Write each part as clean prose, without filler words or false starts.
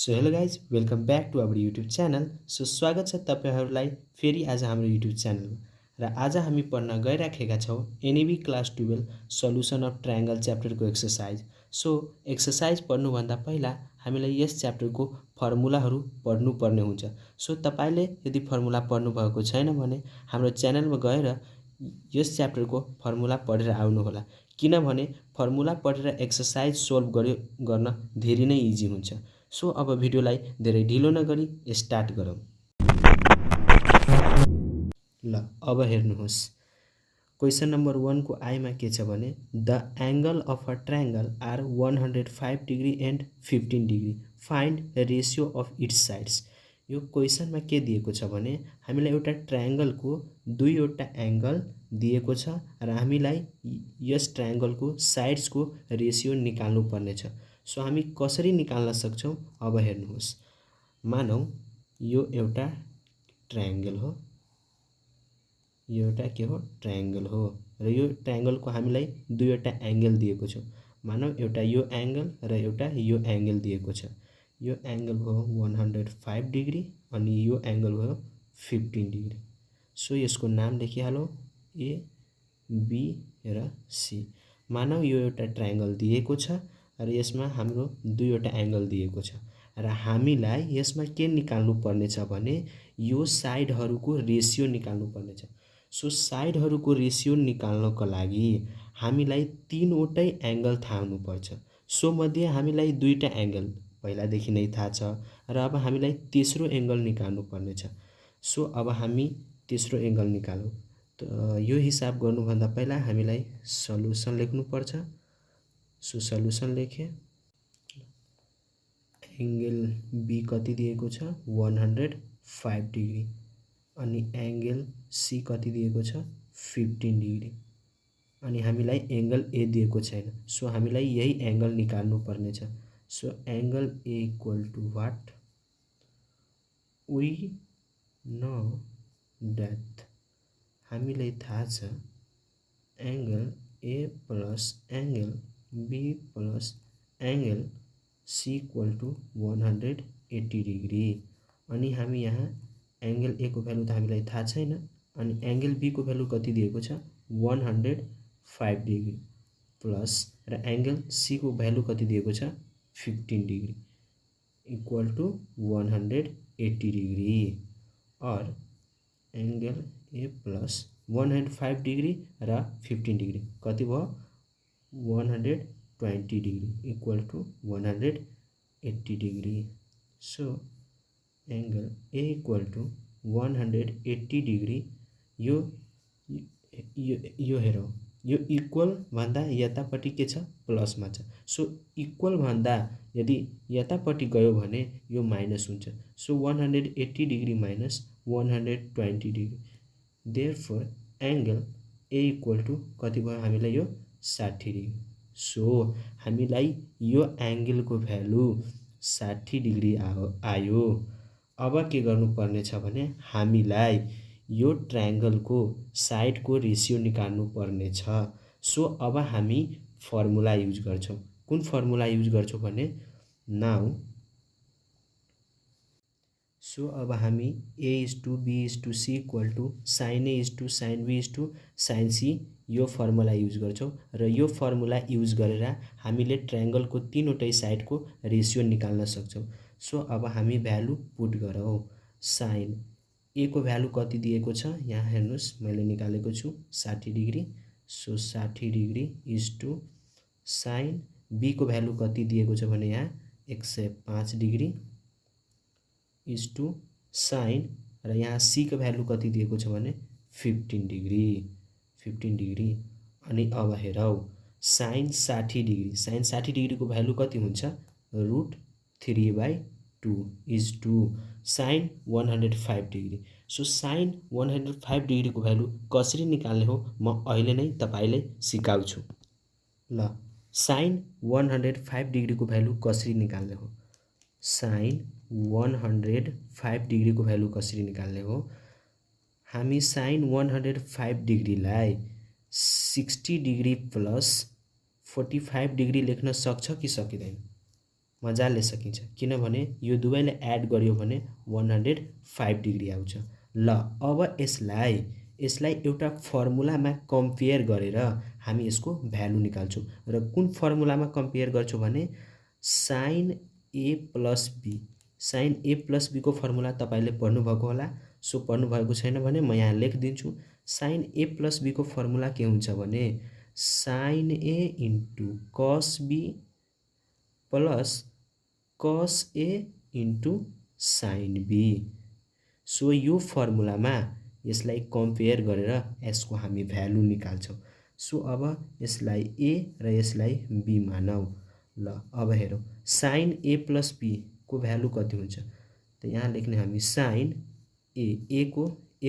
So hello guys welcome back to our YouTube channel. So स्वागत छ तपाईँहरूलाई फेरि आज हाम्रो युट्युब च्यानलमा। र आज हामी पढ्न गइराखेका छौँ NAB class 12 solution of triangle च्याप्टरको एक्सरसाइज। सो एक्सरसाइज पढ्नुभन्दा पहिला हामीलाई यस च्याप्टरको फर्मुलाहरू पढ्नुपर्ने हुन्छ। सो तपाईँले यदि फर्मुला पढ्नुभएको छैन भने हाम्रो च्यानलमा गएर यस च्याप्टरको फर्मुला पढेर आउनुहोला, किनभने फर्मुला पढेर एक्सरसाइज सोल्भ गर्न धेरै नै इजी हुन्छ। सो अब भिडियोलाई धेरै ढिलो नगरी स्टार्ट गरौँ। ल अब हेर्नुहोस्, क्वेसन नम्बर 1 को आइमा के छ भने the angle of a triangle are 105 degree and 15 degree, find ratio of its sides. यो क्वेसनमा के दिएको छ भने हामीलाई एउटा ट्रायंगलको दुईवटा एंगल दिएको छ र हामीलाई यस ट्रायंगलको साइड्सको रेसियो निकाल्नु पर्ने छ। सो हामी कसरी निकाल्न सक्छौं अब हेर्नुहोस्। मानौ यो एउटा ट्रायंगल हो, यो एउटा के हो ट्रायंगल हो र यो ट्रायंगलको हामीलाई दुईवटा एंगल दिएको छ। मानौ एउटा यो एंगल र एउटा यो एंगल दिएको छ। यो एंगल भयो 105 डिग्री अनि यो एंगल भयो 15 डिग्री। सो यसको नाम लेखिहालौं ए बी र सी। मानौ यो एउटा ट्रायंगल दिएको छ र यसमा हाम्रो दुईवटा एंगल दिएको छ र हामीलाई यसमा के निकाल्नु पर्ने छ भने यो साइडहरुको रेशियो निकाल्नु पर्ने छ। सो साइडहरुको रेशियो निकाल्नको लागि हामीलाई तीनवटै एंगल थाहा हुनुपर्छ। सो मध्ये हामीलाई दुईटा एंगल पहिलादेखि नै थाहा छ र अब हामीलाई तेस्रो एंगल निकाल्नु पर्ने छ। सो अब हामी तेस्रो एंगल निकालौं। यो हिसाब गर्नुभन्दा पहिला हामीलाई सल्युसन लेख्नु पर्छ। सो सल्युसन लेखे, एंगल बी कति दिएको छ 105 डिग्री अनि एंगल सी कति दिएको छ 15 डिग्री अनि हामीलाई एंगल ए दिएको छैन। सो हामीलाई यही एंगल निकाल्नु पर्ने छ। So angle A equal to what, we know that, हामीलाई थाहा छ angle A plus angle B plus angle C equal to 180 degree अनि हामी यहाँ एंगल ए को भ्यालु त हामीलाई थाहा छैन अनि एंगल बी को भ्यालु कति दिएको छ 105 डिग्री प्लस र एंगल सी को भ्यालु कति दिएको छ 15 डिग्री इक्वल टु 180 डिग्री और एंगल ए प्लस 105 डिग्री र 15 डिग्री कति भयो 120 degree equal to 180 degree. So angle A equal to 180 degree. यो हेरौं, यो इक्वल भन्दा यतापट्टि के छ प्लसमा छ। सो इक्वल भन्दा यदि यतापट्टि गयो भने यो माइनस हुन्छ। So 180 degree minus 120 degree, therefore angle A equal to कति भयो हामीलाई यो 60 डिग्री। सो हामीलाई यो एंगल को भ्यालु 60 डिग्री आयो। अब के गर्नुपर्ने छ भने हामीलाई यो ट्रायंगल को साइड को रेशियो निकाल्नु पर्ने छ। सो अब हामी फर्मुला युज गर्छौं। कुन फर्मुला युज गर्छौं भने नाउ, सो अब हामी a is to b is to c equal to sin a is to sin b is to sin c यो फर्मुला युज गर्छौं र यो फर्मुला युज गरेर हामीले ट्रायंगल को तीनवटै साइड को रेशियो निकाल्न सक्छौं। सो अब हामी भ्यालु पुट गरौं। sin a को भ्यालु कति दिएको छ यहाँ हेर्नुस्, मैले निकालेको छु 60 degree. So 60 degree is to sin b को भ्यालु कति दिएको छ भने यहाँ 105 डिग्री इज टु sin र यहाँ c को भ्यालु कति दिएको छ भने 15 डिग्री अनि अब हेरौ sin 60 डिग्री, sin 60 डिग्री को भ्यालु कति हुन्छ √3/2 is to sin 105 degree. So sin 105 degree को भ्यालु कसरी निकाल्ने हो म अहिले नै तपाईलाई सिकाउँछु। ल sin 105 डिग्री को भ्यालु कसरी निकाल्ने हो, sin 105 डिग्री को भ्यालु कसरी निकाल्ने हो, हामी sin 105 डिग्री लाई 60 डिग्री प्लस 45 डिग्री लेख्न सक्छ कि सकिदैन मजाले सकिन्छ किनभने यो दुवैलाई एड गर्यो भने 105 डिग्री आउँछ। ल अब यसलाई एउटा फर्मुलामा कम्पेयर गरेर हामी यसको भ्यालु निकाल्छौँ र कुन फर्मुलामा कम्पेयर गर्छौँ भने sin a plus b। sin a plus b को फर्मुला तपाईले पढ्नुभएको होला। सो पढ्नुभएको छैन भने म यहाँ लेखिदिन्छु। sin a plus b को फर्मुला के हुन्छ भने sin a into cos b plus cos a into sin b। So यो फर्मुलामा यसलाई कम्पेयर गरेर यसको हामी भ्यालु निकाल्छौँ। सो अब यसलाई a र यसलाई b मानौ। ल अब हेरौँ sin a plus b को भ्यालु कति हुन्छ त यहाँ लेख्ने हामी sin a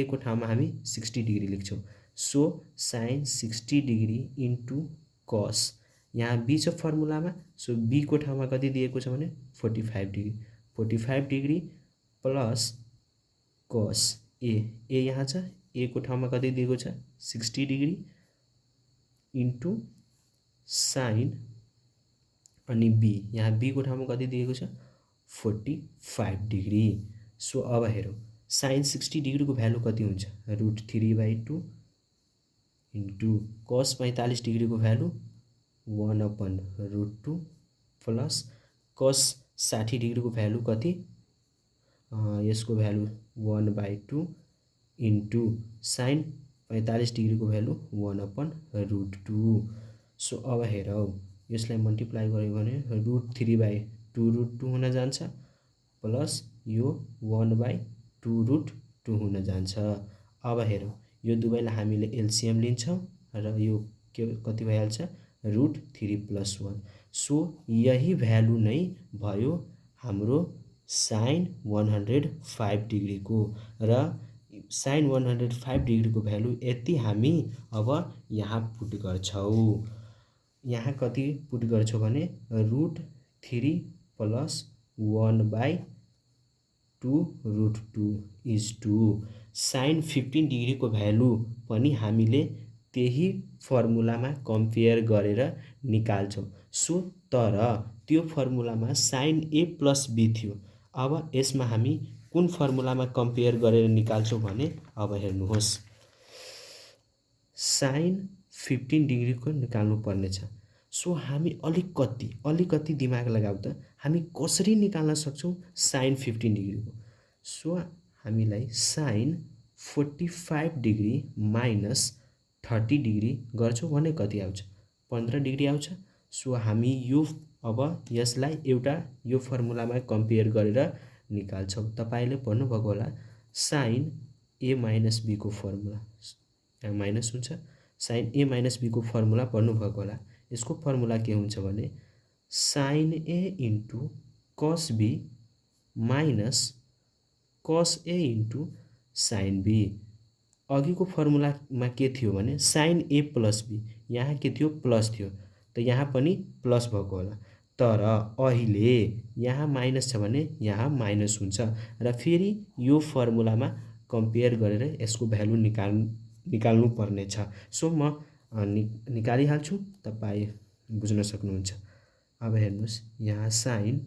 को ठाउँमा हामी 60 डिग्री लेख्छौँ। So sin 60 degree into cos यहाँ b छ फर्मुलामा। सो b को ठाउँमा कति दिएको छ भने 45 डिग्री प्लस cos a यहाँ छ a को ठाउँमा कति दिएको छ 60 डिग्री इन्टु sin अनि b यहाँ b को ठाउँमा कति दिएको छ 45 डिग्री। सो अब हेरौँ sin 60 डिग्री को भ्यालु कति हुन्छ √3/2 इन्टु cos 45 डिग्री को भ्यालु 1/√2 प्लस cos 60 डिग्री को भ्यालु कति यसको भ्यालु 1/2 इन्टु sin 45 डिग्री को भ्यालु 1/√2। सो अब हेरौँ यसलाई मल्टिप्लाई गर्यो भने √3/2√2 हुन जान्छ प्लस यो 1/2√2 हुन जान्छ। अब हेरौँ यो दुवैलाई हामीले एलसीएम लिन्छौँ र यो कति भइहाल्छ √3 + 1। सो यही भ्यालु नै भयो हाम्रो sin 105 डिग्री को र sin 105 डिग्री को भ्यालु यति हामी अब यहाँ पुट गर्छौँ। यहाँ कति पुट गर्छौँ भने √3 + 1/2√2 = sin 15 डिग्री को भ्यालु पनि हामीले त्यही फर्मुलामा कम्पेयर गरेर निकाल्छौँ। सो तर त्यो फर्मुलामा sin a + b थियो। अब यसमा हामी कुन फर्मुलामा कम्पेयर गरेर निकाल्छौँ भने अब हेर्नुहोस् sin 15 डिग्री को निकाल्नु पर्ने छ। सो हामी अलिकति दिमाग लगाऊ त हामी कसरी निकाल्न सक्छौँ sin 15 डिग्री को। सो हामीलाई sin 45 डिग्री माइनस 30 डिग्री गर्छौँ भने कति आउँछ 15 डिग्री आउँछ। सो हामी यो अब यसलाई एउटा यो फर्मुलामा कम्पेयर गरेर निकाल्छौँ। तपाईले पढ्नुभएको होला sin a - b को फर्मुला यहाँ माइनस हुन्छ sin a - b को फर्मुला पढ्नुभएको होला। यसको फर्मुला के हुन्छ भने sin a into cos b minus cos a into sin b। अघिको फर्मुलामा के थियो भने sin a + b यहाँ के थियो प्लस थियो त यहाँ पनि प्लस भएको होला तर अहिले यहाँ माइनस छ भने यहाँ माइनस हुन्छ र फेरि यो फर्मुलामा कम्पेयर गरेर यसको भ्यालु निकाल्नु पर्ने छ। सो म निकालिहाल्छु तपाई बुझ्न सक्नुहुन्छ। अब हेर्नुस् यहाँ sin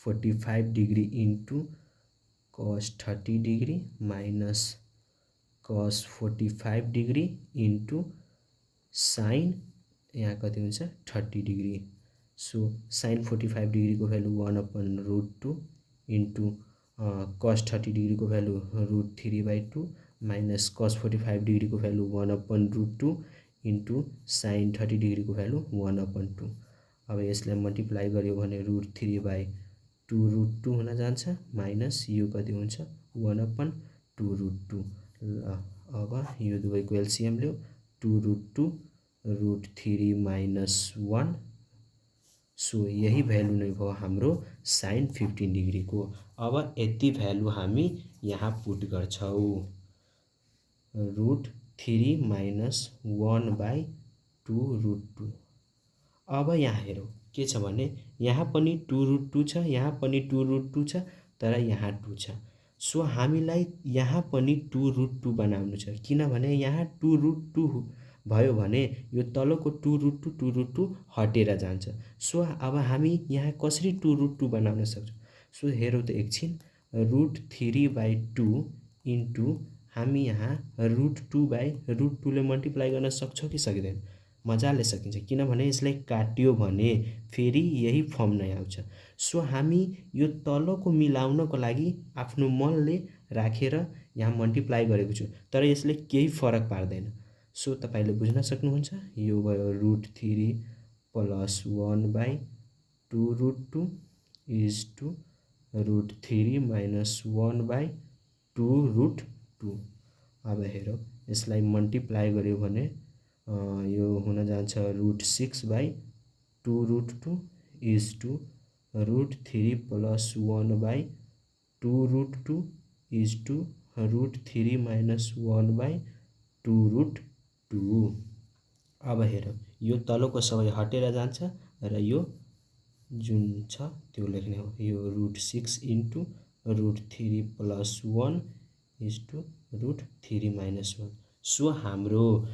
45 degree into cos 30 degree minus cos 45 degree into sin यहाँ कति हुन्छ 30 डिग्री। सो sin 45 डिग्री को भ्यालु 1/√2 इन्टु cos 30 डिग्री को भ्यालु √3/2 माइनस cos 45 डिग्री को भ्यालु 1/√2 इन्टु sin 30 डिग्री को भ्यालु 1/2। अब यसलाई मल्टिप्लाई गर्यो भने √3/2√2 हुन जान्छ माइनस यो कति हुन्छ 1/2√2। अब यो दुवैको एलसीएम ल्याऊ 2√2 √3 - 1। सो यही भ्यालु नै भयो हाम्रो sin 15 डिग्री को। अब यति भ्यालु हामी यहाँ पुट गर्छौँ √3 - 1/2√2। अब यहाँ हेरौँ के छ भने यहाँ पनि 2√2 छ यहाँ पनि 2√2 छ तर यहाँ 2 छ। सो हामीलाई यहाँ पनि 2√2 बनाउनु छ किनभने यहाँ 2√2 भयो भने यो तलको 2√2 हटेर जान्छ। सो अब हामी यहाँ कसरी 2√2 बनाउन सक्छौँ? सो हेरौँ त एकछिन, √3/2 इन्टु हामी यहाँ √2/√2 ले मल्टिप्लाई गर्न सक्छौँ कि सक्दैन? मजाले सकिन्छ, किनभने यसलाई काट्यो भने फेरि यही फर्म नै आउँछ। सो हामी यो तलको मिलाउनको लागि आफ्नो मनले राखेर यहाँ मल्टिप्लाई गरेको छु, तर यसले केही फरक पार्दैन। सो तपाईले बुझ्न सक्नुहुन्छ, यो भयो √3 + 1/2√2 इज टु √3 - 1/2√2। अब हेरौँ, यसलाई मल्टिप्लाई गर्यो भने यो हुन जान्छ √6/2√2 इज टु √3 + 1/2√2 इज टु √3 - 1/2√2। अब हेरौँ, यो तलको सबै हटेर जान्छ र यो जुन छ त्यो लेख्ने हो। यो √6 इन्टु √3 + 1 इज टु √3 - 1। सो हाम्रो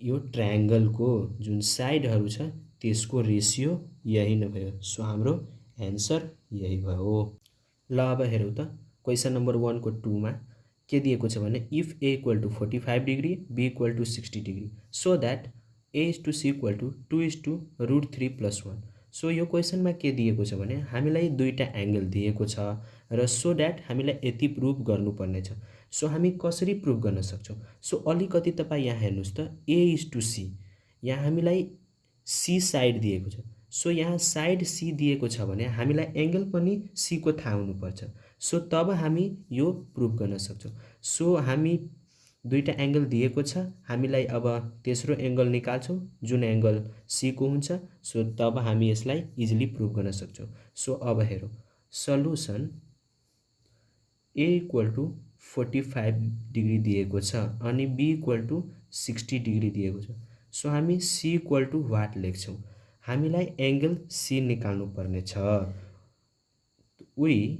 यो ट्रायंगलको जुन साइडहरू छ त्यसको रेसियो यही नै भयो। सो हाम्रो एन्सर यही भयो। ल अब हेरौँ त, क्वेसन नम्बर 1 को 2 मा के दिएको छ भने if a = 45 degree, b = 60 degree, so that a = c = 2:√3 + 1। So यो क्वेसनमा के दिएको छ भने हामीलाई दुईटा एंगल दिएको छ र सो दैट हामीलाई यति प्रुभ गर्नुपर्ने छ। सो हामी कसरी प्रुभ गर्न सक्छौं? सो अलिकति तपाई यहाँ हेर्नुस् त, a = c, यहाँ हामीलाई c साइड दिएको छ। सो यहाँ साइड c दिएको छ भने हामीलाई एंगल पनि c को थाहा हुनुपर्छ। सो तब हामी यो प्रुभ गर्न सक्छौं। सो हामी दुईटा एंगल दिएको छ, हामीलाई अब तेस्रो एंगल निकाल्छौं जुन एंगल c को हुन्छ। सो तब हामी यसलाई इजिली प्रुभ गर्न सक्छौं। सो अब हेरौं, सल्युसन a = 45 डिग्री दिएको छ अनि b = 60 डिग्री दिएको छ। सो हामी c = व्हाट लेख्छौं? हामीलाई एंगल c निकाल्नु पर्ने छ। वी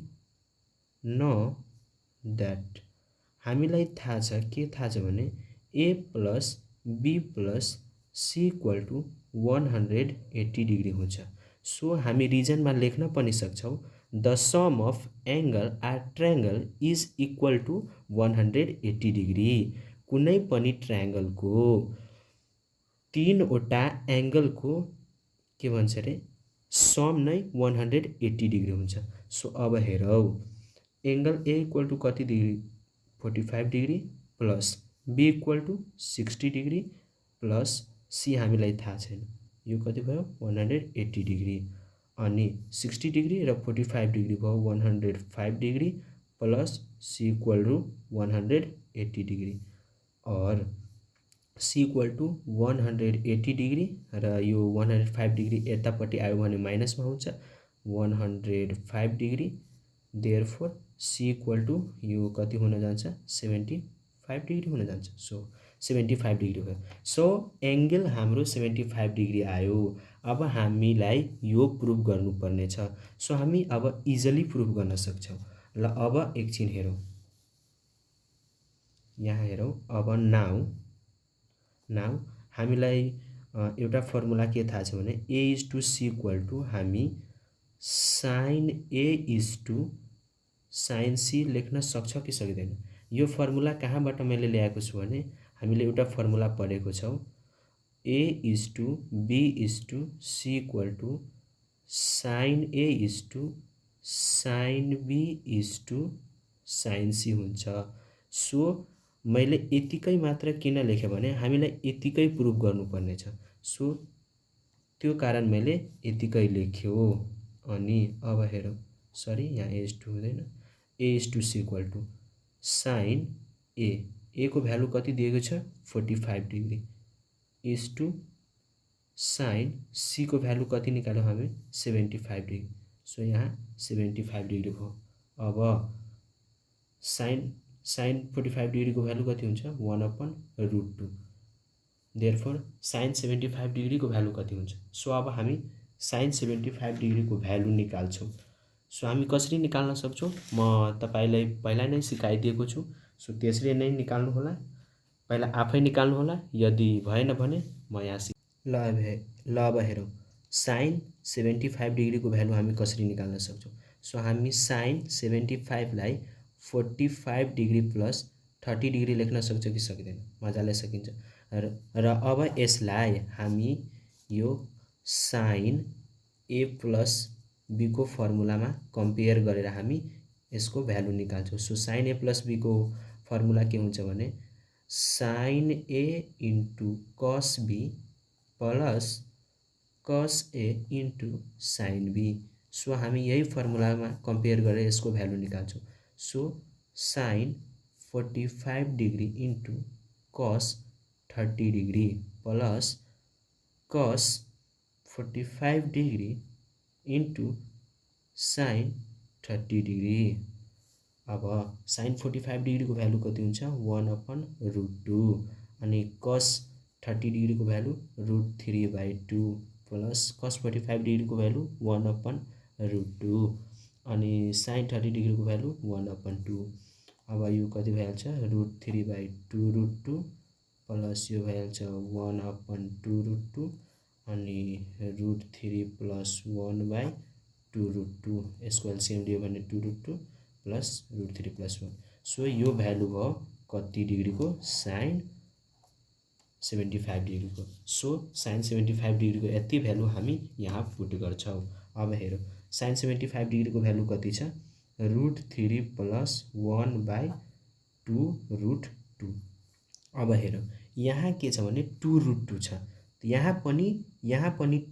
नो दैट, हामीलाई थाहा छ, के थाहा छ भने a + b + c = 180 डिग्री हुन्छ। सो हामी रिजनमा लेख्न पनि सक्छौं, the sum of angle are triangle is equal to 180 degree. कुनै पनि ट्रायंगलको तीनवटा एंगलको के भन्छ रे सम नै 180 डिग्री हुन्छ। सो अब हेरौं, एंगल a = कति degree? 45 degree plus b = 60 degree plus c हामीलाई थाहा छैन, यो कति भयो? 180 डिग्री। अनि 60 डिग्री र 45 डिग्री भयो 105 डिग्री प्लस c = 180 डिग्री और c = 180 डिग्री र यो 105 डिग्री यतापट्टि आयो भने माइनसमा हुन्छ 105 डिग्री। देयरफोर c = यो कति हुन जान्छ? 75 डिग्री हुन जान्छ। सो 75 डिग्री भयो। सो एंगल हाम्रो 75 डिग्री आयो। अब हामीलाई यो प्रुभ गर्नुपर्ने छ। सो हामी अब इजिली प्रुभ गर्न सक्छौं। ल अब एकछिन हेरौं, यहाँ हेरौं। अब नाउ हामीलाई एउटा फर्मुला के थाहा छ भने a = c = हामी sin a sin c लेख्न सक्छ कि सक्दैन? यो फर्मुला कहाँबाट मैले ल्याएको छु भने हामीले एउटा फर्मुला पढेको छौं, a = b = c = sin a sin b sin c हुन्छ। सो मैले यतिकै मात्र किन लेखे भने हामीलाई यतिकै प्रुभ गर्नुपर्ने छ। सो त्यो कारण मैले यतिकै लेख्यो। अनि अब हेरौं, सरी यहाँ a = हुँदैन, a = c = sin a को भ्यालु कति दिएको छ? 45 degree is to sin c को भ्यालु कति निकाल्यौ हामी? 75 डिग्री। सो यहाँ 75 डिग्री भयो। अब sin 45 डिग्री को भ्यालु कति हुन्छ? 1/√2। देयरफोर sin 75 डिग्री को भ्यालु कति हुन्छ? सो अब हामी sin 75 डिग्री को भ्यालु निकाल्छौं। सो हामी कसरी निकाल्न सक्छौं? म तपाईलाई पहिला नै सिकाइदिएको छु। सो त्यसरी नै निकाल्नु होला। पहिला आफै निकाल्नु होला, यदि भएन भने म यहाँ ल अब हेरौँ साइन 75 डिग्रीको भ्यालु हामी कसरी निकाल्न सक्छौँ। सो हामी साइन 75 लाई 45 डिग्री प्लस 30 डिग्री लेख्न सक्छौँ कि सक्दैन? मजाले सकिन्छ। र अब यसलाई हामी yo sign A plus B को फर्मुलामा कम्पेयर गरेर हामी यसको भ्यालु निकाल्छौँ। So sine A plus B को फर्मुला के हुन्छ भने sine A into cos B plus cos A into sine B. So हामी यही फर्मुलामा कम्पेयर गरेर यसको भ्यालु निकाल्छौँ। सो साइन 45 डिग्री इन्टु कस 30 degree plus cos 45 degree into sign 30 degree. अब साइन 45 डिग्री को भ्यालु कति हुन्छ 1/√2 अनि कस 30 डिग्री को भ्यालु √3/2 प्लस कस 45 डिग्री को भ्यालु 1/√2 अनि साइन 30 डिग्री को भ्यालु 1/2। अब यो कति भइहाल्छ √3/2√2 प्लस यो भइहाल्छ 1/2√2 अनि √3 प्लस 1/2√2 यसको एलसिएम लियो भने 2√2 प्लस √3 प्लस 1। सो यो भ्यालु भयो कति डिग्रीको साइन 75 डिग्रीको। सो साइन 75 डिग्रीको यति भ्यालु हामी यहाँ पुट गर्छौँ। अब हेरौँ साइन 75 डिग्रीको भ्यालु कति छ √3 प्लस 1/2√2। अब हेरौँ यहाँ के छ भने 2√2 छ। यहाँ पनि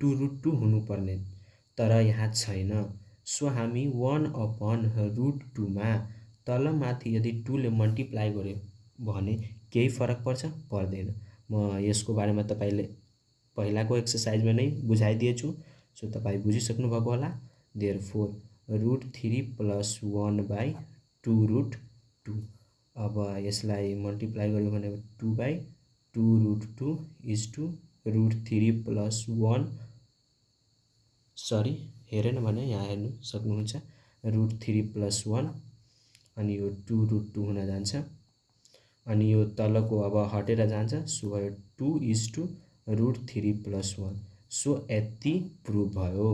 2√2 हुनुपर्ने तर यहाँ छैन। सो हामी 1/√2 मा तल माथि यदि 2 ले मल्टिप्लाई गर्यो भने केही फरक पर्छ पर्दैन। म यसको बारेमा तपाईले पहिलाको एक्सरसाइजमा नै बुझाइदिएछु। सो तपाई बुझिसक्नु भएको होला। Therefore √3 plus 1/2√2। अब यसलाई मल्टिप्लाई गर्यो भने 2/2√2 इज टु √3 प्लस 1 सरी हेरेन भने यहाँ हेर्नु सक्नुहुन्छ √3 प्लस 1 अनि यो 2√2 हुन जान्छ अनि यो तलको अब हटेर जान्छ। सो भयो 2 इज टु √3 प्लस 1। सो यति प्रुभ भयो।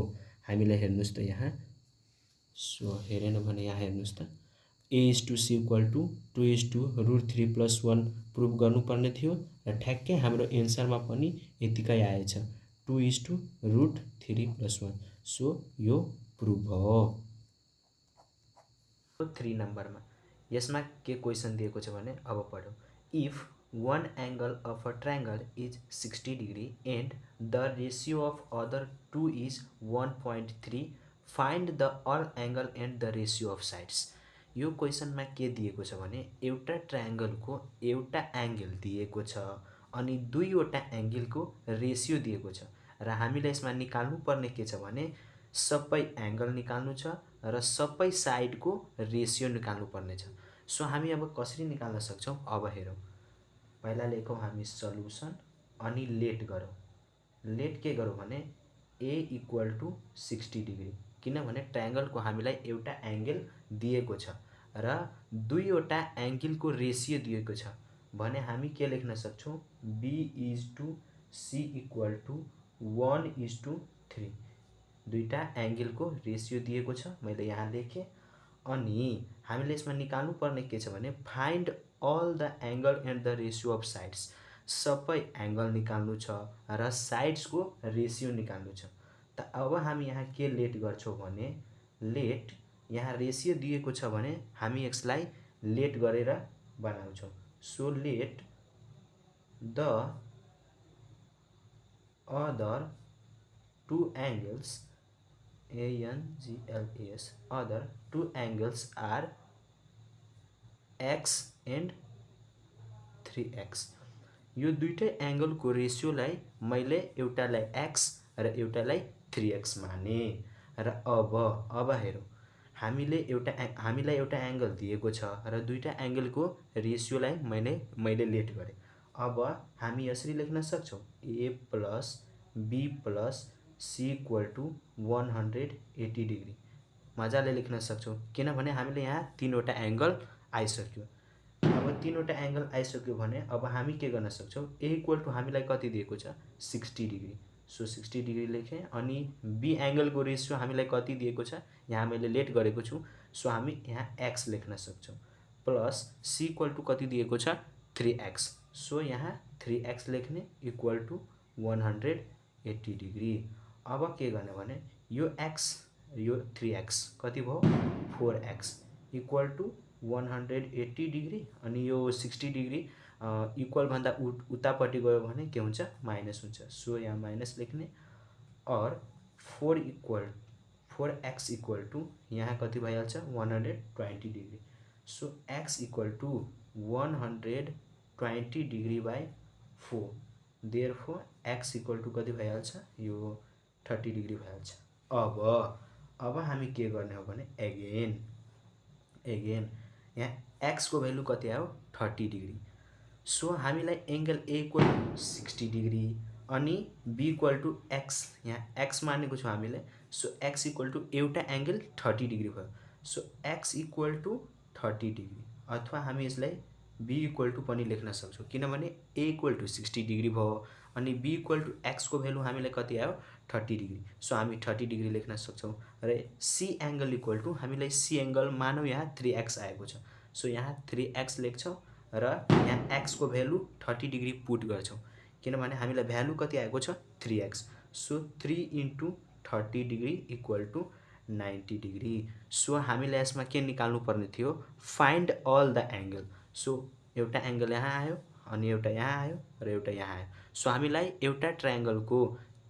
हामीलाई हेर्नुस् त यहाँ सो हेरेन भने यहाँ हेर्नुस् त a is to c equal to 2 is to √3 plus 1 prove गर्नुपर्ने थियो र ठ्याक्कै हाम्रो एन्सरमा पनि यतिकै आएछ 2 is to √3 प्लस 1। सो यो प्रुभ भयो। 3 नम्बरमा यसमा के क्वेसन दिएको छ भने अब पढौँ। If one angle of a triangle is 60 degree and the ratio of other two is 1.3, find the all angle and the ratio of sides। यो क्वेसनमा के दिएको छ भने एउटा ट्रायंगलको एउटा एंगल दिएको छ अनि दुईवटा एंगलको रेशियो दिएको छ र हामीले यसमा निकाल्नु पर्ने के छ भने सबै एंगल निकाल्नु छ र सबै साइडको रेशियो निकाल्नु पर्ने छ। सो हामी अब कसरी निकाल्न सक्छौं अब हेरौँ। पहिला लेखौँ हामी सल्युसन अनि लेट गरौँ। लेट के गरौँ भने a इक्वल टु 60 डिग्री किनभने ट्रायंगलको हामीलाई एउटा एंगल दिएको छ र दुईवटा एंगलको रेशियो दिएको छ भने हामी के लेख्न सक्छौं b is to c equal to 1:3। दुईटा एंगलको रेशियो दिएको छ मैले यहाँ लेखेँ अनि हामीले यसमा निकाल्नु पर्ने के छ भने find all the angle and the ratio of sides। सबै एंगल निकाल्नु छ र साइड्स को रेशियो निकाल्नु छ। त अब हामी यहाँ के लेट गर्छौं भने लेट यहाँ रेशियो दिएको छ भने हामी यसलाई लेट गरेर बनाउँछौं। So let the other two angles ANGLES other two angles are x and 3x। यो दुईटै एंगल को रेशियो लाई मैले एउटालाई x र एउटालाई 3x माने र अब हेरौँ हामीलाई एउटा एंगल दिएको छ र दुईटा एंगल को रेशियो लाई मैले लेट गरे। अब हामी यसरी लेख्न सक्छौं a plus b plus c equal to 180 degree. मजाले लेख्न सक्छौं किनभने हामीले यहाँ तीनवटा एंगल आइसक्यो अब तीनवटा एंगल आइसक्यो भने अब हामी के गर्न सक्छौं a इक्वल टु हामीलाई कति दिएको छ 60 डिग्री सो 60 डिग्री लेखेँ अनि b एंगल को रेशियो हामीलाई कति दिएको छ यहाँ मैले लेट गरेको छु सो हामी यहाँ x लेख्न सक्छौं प्लस c इक्वल टु कति दिएको छ 3x सो यहाँ 3x लेख्ने इक्वल टु 180 डिग्री अब के गर्ने भने यो x यो 3x कति भयो 4x इक्वल टु 180 डिग्री अनि यो 60 डिग्री इक्वल भन्दा उतापट्टि गयो भने के हुन्छ माइनस हुन्छ सो यहाँ माइनस लेख्ने और 4x इक्वल टु यहाँ कति भइहाल्छ 120 degree so x equal to 120 degree by 4 therefore x equal to कति भइहाल्छ यो 30 डिग्री भइहाल्छ अब हामी के गर्ने हो भने अगेन यहाँ x को भ्यालु कति आयो 30 डिग्री सो हामीलाई angle a equal to 60 degree अनि b इक्वल टु x यहाँ x मानेको छु हामीले सो x इक्वल टु एउटा एंगल 30 डिग्री भयो so x equal to 30 degree अथवा हामी यसलाई b इक्वल टु पनि लेख्न सक्छौं किनभने a इक्वल टु 60 डिग्री भयो अनि b इक्वल टु x को भ्यालु हामीलाई कति आयो 30 डिग्री सो हामी 30 डिग्री लेख्न सक्छौं र c एंगल इक्वल टु हामीलाई c एंगल मानौ यहाँ 3x आएको छ सो यहाँ 3x लेख्छौं र यहाँ x को भ्यालु 30 डिग्री पुट गर्छौं किनभने हामीलाई भ्यालु कति आएको छ 3x so 3 * 30 degree equal to 90 degree so हामीले यसमा के निकाल्नु पर्ने थियो find all the angle so एउटा एंगल यहाँ आयो अनि एउटा यहाँ आयो र एउटा यहाँ आयो सो हामीलाई एउटा ट्रायंगल को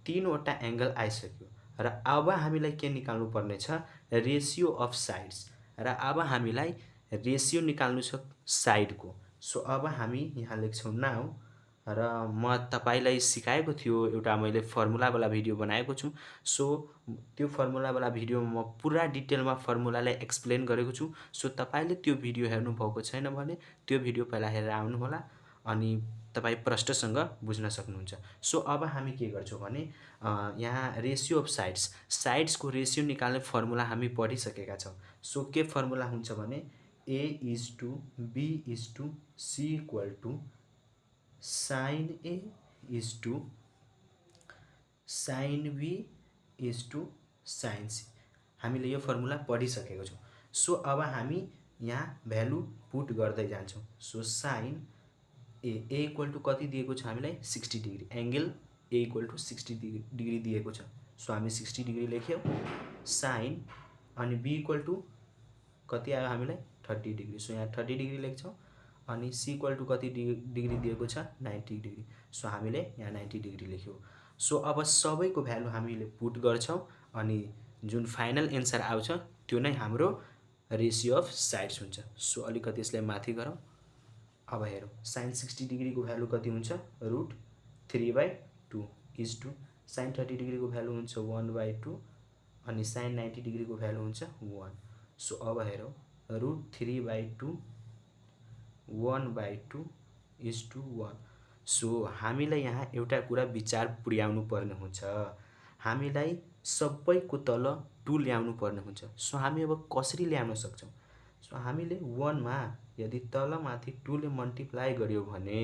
तीनवटा एंगल आइसक्यो र अब हामीलाई के निकाल्नु पर्ने छ रेशियो अफ साइड्स र अब हामीलाई रेशियो निकाल्नु छ साइड को सो अब हामी यहाँ लेख्छौं नाउ र म तपाईलाई सिकाएको थियो एउटा मैले फर्मुला वाला भिडियो बनाएको छु सो त्यो फर्मुला वाला भिडियोमा म पुरा डिटेलमा फर्मुलालाई एक्सप्लेन गरेको छु सो तपाईले त्यो भिडियो हेर्नु भएको छैन भने त्यो भिडियो पहिला हेरेर आउनु होला अनि तपाई प्रष्टसँग बुझ्न सक्नुहुन्छ सो अब हामी के गर्छौं भने यहाँ रेशियो अफ साइड्स को रेशियो निकाल्ने फर्मुला हामी पढिसकेका छौं सो के फर्मुला हुन्छ भने a is to b is to c equal to sin a is to sin b is to sin c हामीले यो फर्मुला पढिसकेको छौं सो अब हामी यहाँ भ्यालु पुट गर्दै जान्छौं so sin a equal to कति दिएको छ हामीलाई 60 degree angle a equal to 60 degree दिएको छ सो हामी 60 डिग्री लेख्यौं sin अनि b इक्वल टु कति आयो हामीलाई 30 डिग्री सो यहाँ 30 डिग्री लेख्छौं अनि c इक्वल टु कति डिग्री दिएको छ 90 डिग्री सो हामीले यहाँ 90 डिग्री लेख्यौं सो अब सबैको भ्यालु हामीले पुट गर्छौं अनि जुन फाइनल आन्सर आउँछ त्यो नै हाम्रो रेशियो अफ साइड्स हुन्छ सो अलिकति यसलाई माथि गरौँ अब हेरौँ sin 60 डिग्री को भ्यालु कति हुन्छ √3/2 इज टु sin 30 डिग्री को भ्यालु हुन्छ 1/2 अनि sin 90 डिग्री को भ्यालु हुन्छ 1 सो अब हेरौँ √3/2 1/2 इज टु 1 सो हामीलाई यहाँ एउटा कुरा विचार पुर्याउनु पर्ने हुन्छ हामीलाई सबैको तल 2 ल्याउनु पर्ने हुन्छ सो हामी अब कसरी ल्याउन सक्छौं सो हामीले 1 मा यदि तल माथि 2 ले मल्टिप्लाई गर्यो भने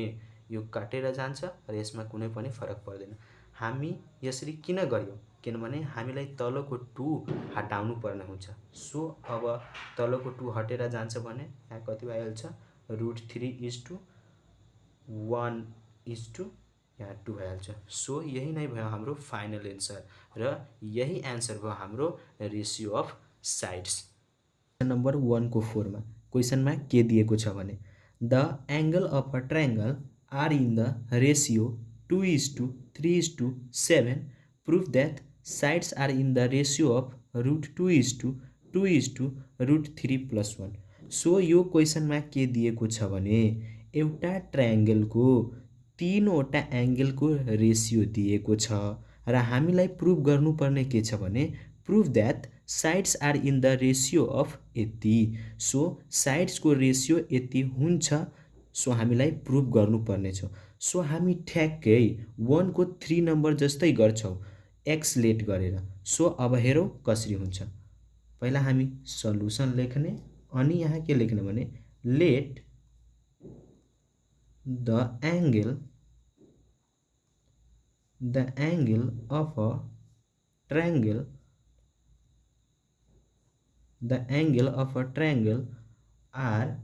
यो काटेर जान्छ र यसमा कुनै पनि फरक पर्दैन हामी यसरी किन गर्यौं किनभने हामीलाई तलको 2 हटाउनु पर्ने हुन्छ सो अब तलको 2 हटेर जान्छ भने यहाँ कति भइहाल्छ √3 इज टु 1 इज टु यहाँ 2 भइहाल्छ सो यही नै भयो हाम्रो फाइनल आन्सर र यही आन्सर भयो हाम्रो रेशियो अफ साइड्स नम्बर 1 को 4 मा क्वेशनमा के दिएको छ भने the angle of a triangle are in the ratio 2:3:7 proof that sides are in the ratio of √2:2:√3+1 so यो क्वेशनमा के दिएको छ भने एउटा ट्रायंगल को तीनवटा एंगल को रेशियो दिएको छ र हामीलाई प्रूफ गर्नुपर्ने के छ भने proof that sides are in the ratio of यति सो साइड्स को रेशियो यति हुन्छ सो हामीलाई प्रूफ गर्नुपर्ने छ सो हामी ठ्याक्कै 1 को 3 नम्बर जस्तै गर्छौं x लेट गरेर सो अब हेरौं कसरी हुन्छ पहिला हामी सल्युसन लेख्ने अनि यहाँ के लेख्ने भने late the angle of a triangle are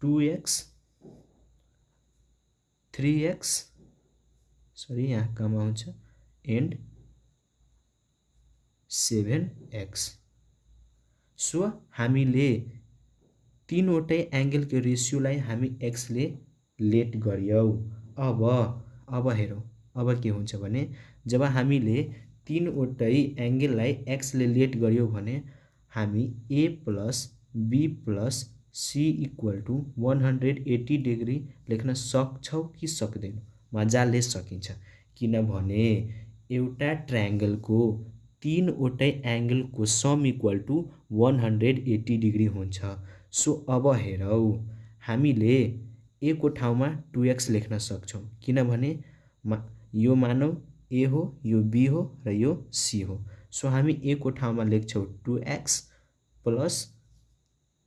2x 3x यहाँ कमा हुन्छ and 7x। सो हामीले तीनवटै एंगलको रेशियोलाई हामी x ले लेट गर्यौ। अब हेरौँ अब के हुन्छ भने जब हामीले तीनवटै एंगललाई x ले लेट गर्यौ भने हामी a plus b plus c equal to 180 degree लेख्न सक्छौं कि सक्दैनौं? मजाले सकिन्छ, किनभने एउटा ट्रायंगलको तीनवटै एंगलको सम इक्वल टू 180 डिग्री हुन्छ। सो अब हेरौ हामीले a को ठाउँमा 2x लेख्न सक्छौं, किनभने यो मानौ a हो, यो b हो र यो c हो। सो हामी a को ठाउँमा लेख्छौं 2x plus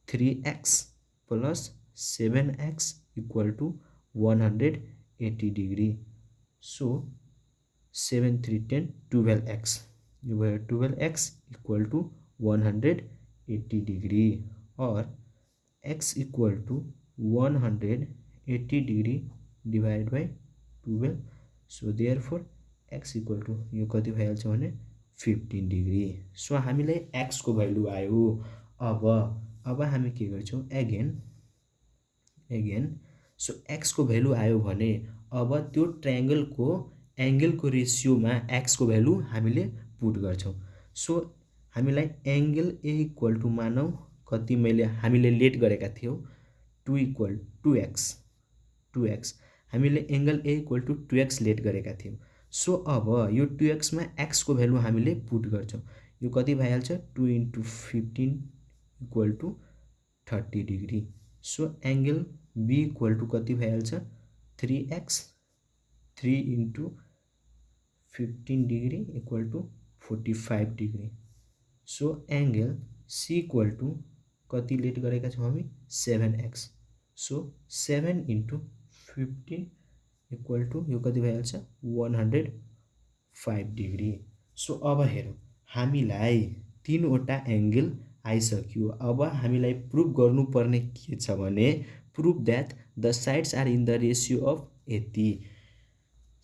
3x plus 7x equal to 180 degree. So 7 3 10 12x, यो भयो 12x इक्वल टू 180 डिग्री और x equal to 180 degree divide by 12। So therefore x equal to यो कति भइहाल्छ भने 15 डिग्री। सो हामीले x को भ्यालु आयो। अब हामी के गर्छौं अगेन सो x को भ्यालु आयो भने अब त्यो ट्रायंगल को एंगल को रेशियोमा x को भ्यालु हामीले पुट गर्छौं। सो हामीलाई एंगल a इक्वल टू मानौ कति हामीले लेट गरेका थियौ 2 इक्वल 2x हामीले angle a equal to 2x let गरेका थियौ। सो अब यो 2x मा x को भ्यालु हामीले पुट गर्छौं। यो कति भइहाल्छ 2 into 15 equal to 30 degree. So angle b equal to कति भइहाल्छ 3x 3 into 15 degree equal to 45 degree. So angle c equal to कति लेट गरेका छौं हामी 7x। So 7 into 15 equal to यो कति भइहाल्छ 105 डिग्री। सो अब हेरौं हामीलाई तीनवटा एंगल आइसक्यो। अब हामीलाई प्रुफ गर्नुपर्ने के छ भने proof that the sides are in the ratio of यति।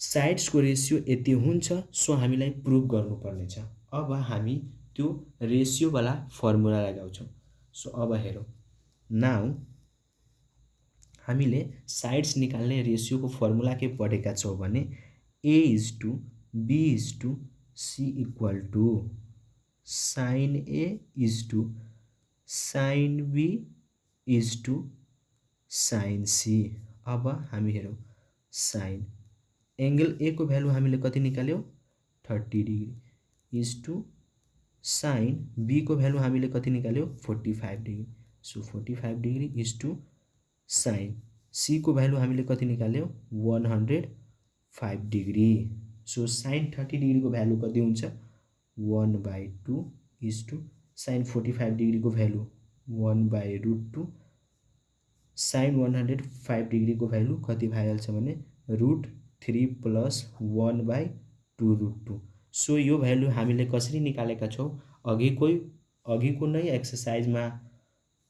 साइड्स को रेशियो यति हुन्छ। सो हामीलाई प्रुफ गर्नुपर्ने छ। अब हामी त्यो रेशियो वाला फर्मुला लगाउँछौं। सो अब हेरौं नाउ हामीले साइड्स निकाल्ने रेशियो को फर्मुला के पढेका छौं भने a is to b is to c equal to sin a is to sin b is to sin c। अब हामी हेरौं sin एंगल a को भ्यालु हामीले कति निकाल्यौ 30 degree is to sin b को भ्यालु हामीले कति निकाल्यौ 45 degree. So 45 degree is to sin c को भ्यालु हामीले कति निकाल्यौ 105 डिग्री। सो sin 30 डिग्री को भ्यालु कति हुन्छ 1/2 is to sin 45 डिग्री को भ्यालु 1/√2 sin 105 डिग्री को भ्यालु कति भइहाल्छ भने √3 प्लस 1/2√2। सो यो भ्यालु हामीले कसरी निकालेका छौं अघिको नै एक्सरसाइज मा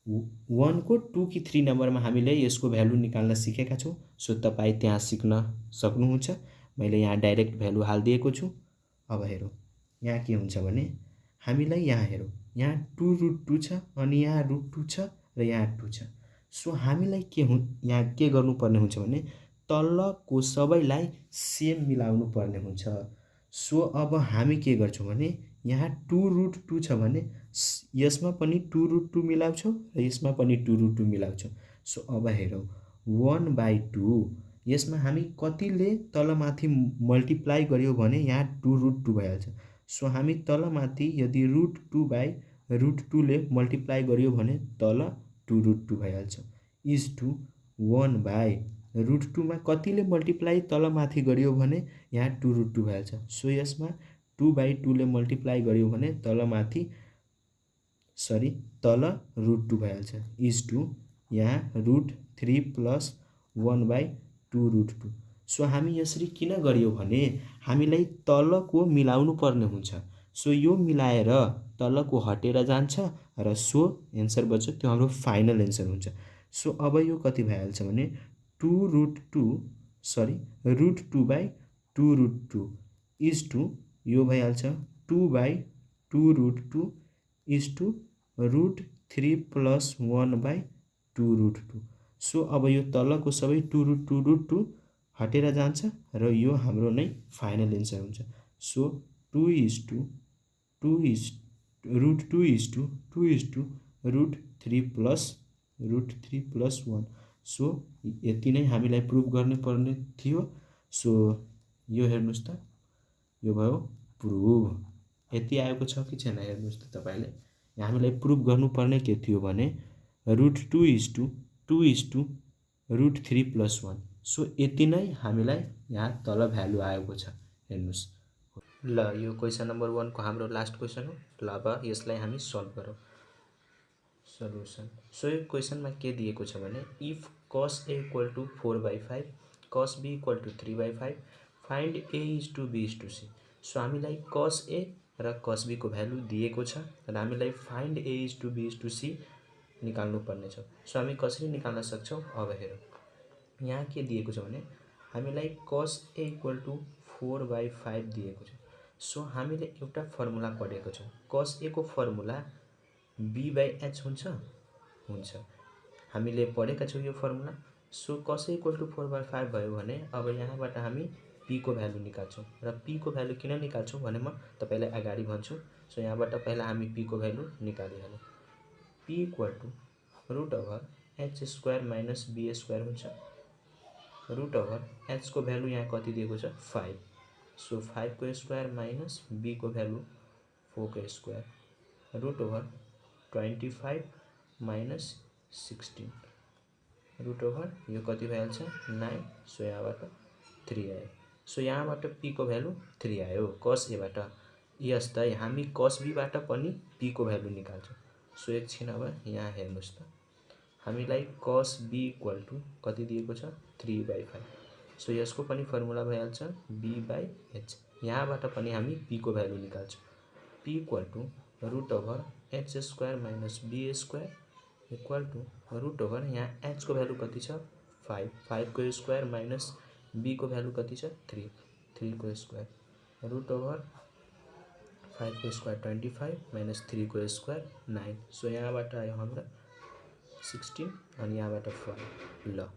1 को 2 कि 3 नम्बर में हामीले यसको भ्यालु निकाल्न सिकेका छौं। सो तपाई त्यहाँ सिक्न सक्नुहुन्छ। मैले यहाँ डाइरेक्ट भ्यालु हाल्दिएको छु। अब हेरौं यहाँ के हुन्छ भने हामीलाई यहाँ हेरौं यहाँ 2√2 छ अनि यहाँ √2 छ र यहाँ 2 छ। सो हामीलाई यहाँ के गर्नुपर्ने हुन्छ भने तलको सबैलाई सेम मिलाउनु पर्ने हुन्छ। सो अब हामी के गर्छौं भने यहाँ 2√2 छ भने यसमा पनि 2√2 मिलाउँछौं र यसमा पनि 2√2 मिलाउँछौं। सो अब हेरौं 1/2 यसमा हामी कतिले तलमाथि मल्टिप्लाई गर्यो भने यहाँ 2√2 भइहाल्छ। सो हामी तलमाथि यदि √2/√2 ले मल्टिप्लाई गर्यो भने तल 2√2 भइहाल्छ इज टु 1/√2 मा कतिले मल्टिप्लाई तलमाथि गर्यो भने यहाँ 2√2 भइहाल्छ। सो यसमा 2/2 ले मल्टिप्लाई गर्यो भने तल √2 भइहाल्छ इज टु यहाँ √3 प्लस 1/2√2। सो हामी यसरी किन गरियो भने हामीलाई तलको मिलाउनु पर्ने हुन्छ। सो यो मिलाएर तलको हटेर जान्छ र सो एन्सर बच्यो, त्यो हाम्रो फाइनल एन्सर हुन्छ। सो अब यो कति भइहाल्छ भने √2/2√2 इज टु यो भइहाल्छ 2/2√2 इज टु √3 + 1/2√2। सो अब यो तलको सबै √2 हटेर जान्छ र यो हाम्रो नै फाइनल एन्सर हुन्छ। So √2 is to √3 + 1। सो यति नै हामीलाई प्रुभ गर्नुपर्ने थियो। सो यो हेर्नुहोस् त, यो भयो प्रुभ। यति आएको छ कि छैन हेर्नुहोस् त तपाईँले। हामीलाई प्रुभ गर्नुपर्ने के थियो भने √2 इज टु √3 + 1। सो यति नै हामीलाई यहाँ तल भ्यालु आएको छ हेर्नुहोस्। ल यो क्वेसन नम्बर 1 को हाम्रो लास्ट क्वेसन हो। ल अब यसलाई हामी सल्भ गरौँ। सल्युसन। सो यो क्वेसनमा के दिएको छ भने if cos A = 4/5 cos B = 3/5 find A is to B is to C। So हामीलाई cos A र cos B को भ्यालु दिएको छ र हामीलाई find A is to B is to C निकाल्नु पर्ने छ। सो हामी कसरी निकाल्न सक्छौँ अब हेरौँ। यहाँ के दिएको छ भने हामीलाई cos A = 4/5 दिएको छ। सो हामीले एउटा फर्मुला पढेको छौँ। cos A को फर्मुला B/h हुन्छ। हामीले पढेका छौँ यो फर्मुला। सो cos A = 4/5 भयो भने अब यहाँबाट हामी p को भ्यालु निकाल्छौँ र p को भ्यालु किन निकाल्छौँ भने म तपाईँलाई अगाडि भन्छु। सो यहाँबाट पहिला हामी p को भ्यालु निकालिहालौँ। p = √h² - b² हुन्छ। √h को भ्यालु यहाँ कति दिएको छ 5। सो 5 को स्क्वायर माइनस b को भ्यालु 4 को स्क्वायर √25 - 16 यो कति भइहाल्छ 9। सो यहाँबाट 3 आयो। सो यहाँबाट p को भ्यालु 3 आयो cos A बाट। यस्तै हामी cos B बाट पनि p को भ्यालु निकाल्छौँ। सो एकछिन अब यहाँ हेर्नुहोस् त, हामीलाई cos B = कति दिएको छ 3/5। सो यसको पनि फर्मुला भइहाल्छ B/h। यहाँबाट पनि हामी p को भ्यालु निकाल्छौँ। p = √h² - b² = यहाँ h को भ्यालु कति छ 5। 5 को स्क्वायर माइनस b को भ्यालु कति छ 3। 3 को स्क्वायर √5 को स्क्वायर 25 - 3 को स्क्वायर 9। सो यहाँबाट आयो हाम्रो 16 अनि यहाँबाट 5। ल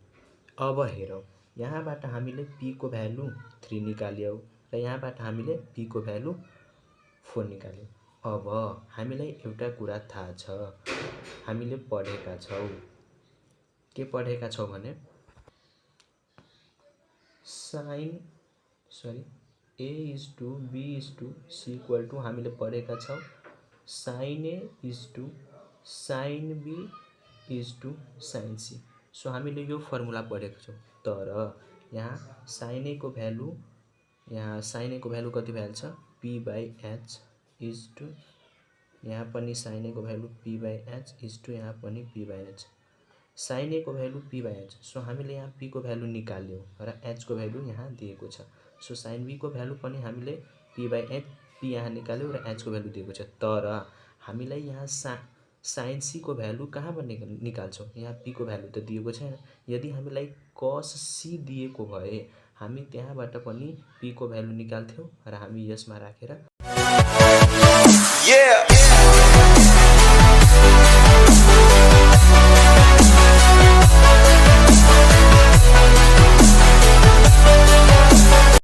अब हेरौँ। यहाँबाट हामीले p को भ्यालु 3 निकाल्यौँ र यहाँबाट हामीले p को भ्यालु 4 निकाल्यौँ। अब हामीलाई एउटा कुरा थाहा छ, हामीले पढेका छौँ। के पढेका छौँ भने A is to B is to C = हामीले पढेका छौँ sin A is to sin B is to sin C। So हामीले यो फर्मुला पढेका छौँ। तर यहाँ sin A को भ्यालु कति भइहाल्छ p/h इज टु यहाँ पनि sin A को भ्यालु p/h इज टु यहाँ पनि p/h। sin A को भ्यालु p/h। सो हामीले यहाँ p को भ्यालु निकाल्यौँ र h को भ्यालु यहाँ दिएको छ। सो sin B को भ्यालु पनि हामीले p/h p यहाँ निकाल्यौँ र h को भ्यालु दिएको छ। तर हामीलाई यहाँ sin C को भ्यालु कहाँबाट निकाल्छौँ, यहाँ p को भ्यालु त दिएको छैन। यदि हामीलाई cos C दिएको भए हामी त्यहाँबाट पनि p को भ्यालु निकाल्थ्यौँ र हामी यसमा राखेर